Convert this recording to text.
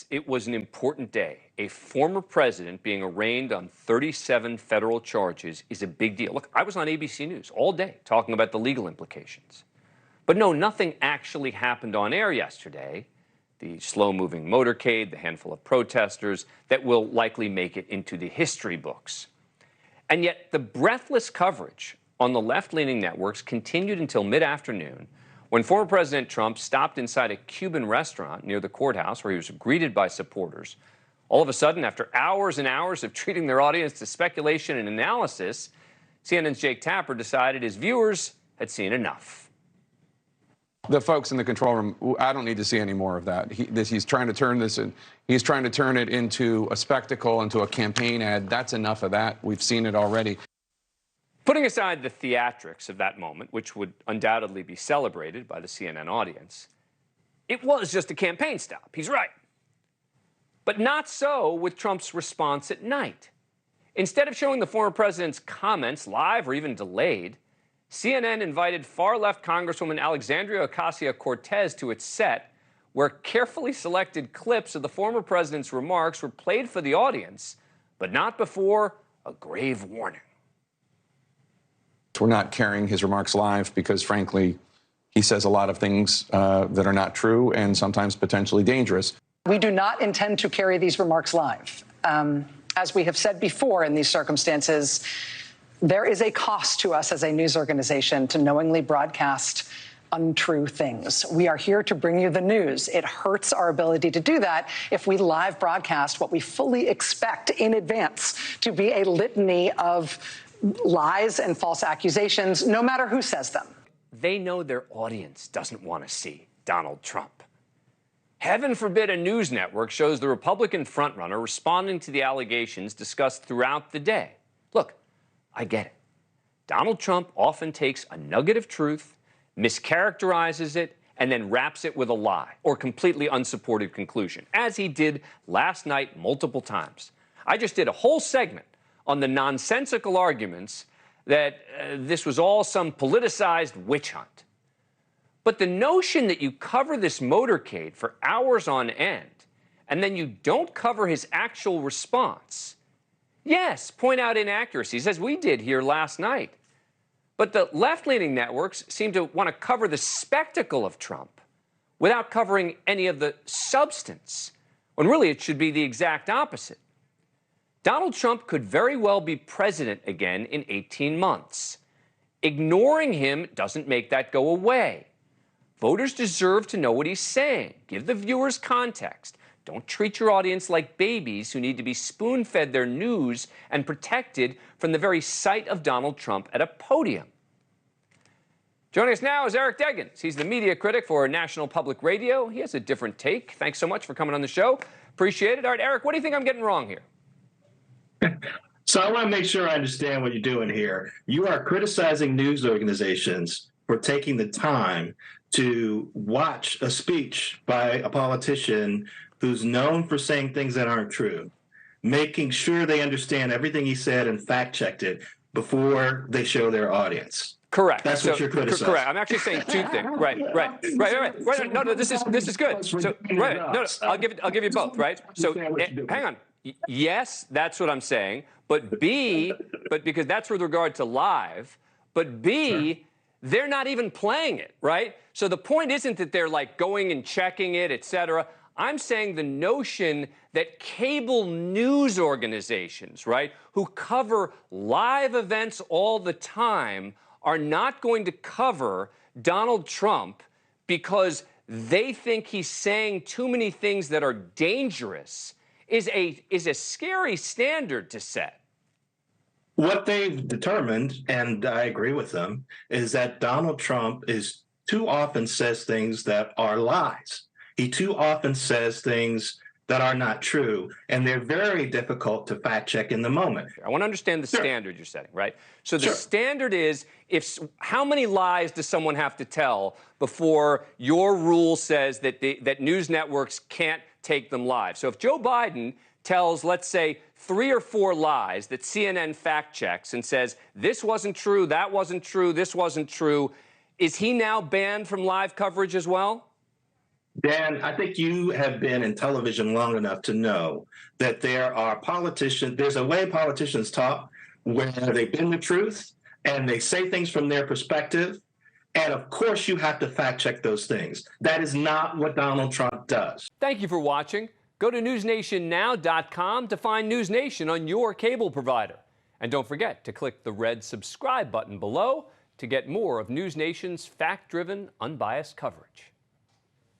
it was an important day. A former president being arraigned on 37 federal charges is a big deal. Look, I was on ABC News all day talking about the legal implications. But no, nothing actually happened on air yesterday. The slow-moving motorcade, the handful of protesters that will likely make it into the history books. And yet the breathless coverage on the left-leaning networks continued until mid-afternoon, when former President Trump stopped inside a Cuban restaurant near the courthouse where he was greeted by supporters. All of a sudden, after hours and hours of treating their audience to speculation and analysis, CNN's Jake Tapper decided his viewers had seen enough. The folks in the control room, I don't need to see any more of that. He's trying to turn this in. He's trying to turn it into a spectacle, into a campaign ad. That's enough of that. We've seen it already. Putting aside the theatrics of that moment, which would undoubtedly be celebrated by the CNN audience, it was just a campaign stop. He's right. But not so with Trump's response at night. Instead of showing the former president's comments live or even delayed, CNN invited far-left Congresswoman Alexandria Ocasio-Cortez to its set, where carefully selected clips of the former president's remarks were played for the audience, but not before a grave warning. We're not carrying his remarks live because, frankly, he says a lot of things that are not true and sometimes potentially dangerous. We do not intend to carry these remarks live. As we have said before in these circumstances, there is a cost to us as a news organization to knowingly broadcast untrue things. We are here to bring you the news. It hurts our ability to do that if we live broadcast what we fully expect in advance to be a litany of lies and false accusations, no matter who says them. They know their audience doesn't want to see Donald Trump. Heaven forbid a news network shows the Republican frontrunner responding to the allegations discussed throughout the day. Look, I get it. Donald Trump often takes a nugget of truth, mischaracterizes it, and then wraps it with a lie or completely unsupported conclusion, as he did last night multiple times. I just did a whole segment on the nonsensical arguments that this was all some politicized witch hunt. But the notion that you cover this motorcade for hours on end and then you don't cover his actual response, yes, point out inaccuracies, as we did here last night. But the left-leaning networks seem to want to cover the spectacle of Trump without covering any of the substance, when really it should be the exact opposite. Donald Trump could very well be president again in 18 months. Ignoring him doesn't make that go away. Voters deserve to know what he's saying. Give the viewers context. Don't treat your audience like babies who need to be spoon-fed their news and protected from the very sight of Donald Trump at a podium. Joining us now is Eric Deggans. He's the media critic for National Public Radio. He has a different take. Thanks so much for coming on the show. Appreciate it. All right, Eric, what do you think I'm getting wrong here? So I want to make sure I understand what you're doing here. You are criticizing news organizations for taking the time to watch a speech by a politician who's known for saying things that aren't true, making sure they understand everything he said and fact-checked it before they show their audience. Correct. That's what you're criticizing. Correct. I'm actually saying two things. Right. No, this is good. So, right. No, I'll give you both. Right. So, hang on. Yes, that's what I'm saying. But B, because that's with regard to live. But B, they're not even playing it. Right. So the point isn't that they're like going and checking it, et cetera. I'm saying the notion that cable news organizations, right, who cover live events all the time are not going to cover Donald Trump because they think he's saying too many things that are dangerous is a scary standard to set. What they've determined, and I agree with them, is that Donald Trump too often says things that are lies. He too often says things that are not true, and they're very difficult to fact check in the moment. I want to understand the standard you're setting, right? So the standard is how many lies does someone have to tell before your rule says that that news networks can't take them live? So if Joe Biden tells, let's say, 3 or 4 lies that CNN fact checks and says this wasn't true, that wasn't true, this wasn't true, is he now banned from live coverage as well? Dan, I think you have been in television long enough to know that there are politicians, there's a way politicians talk where they bend the truth and they say things from their perspective. And of course, you have to fact check those things. That is not what Donald Trump does. Thank you for watching. Go to newsnationnow.com to find NewsNation on your cable provider. And don't forget to click the red subscribe button below to get more of NewsNation's fact-driven, unbiased coverage.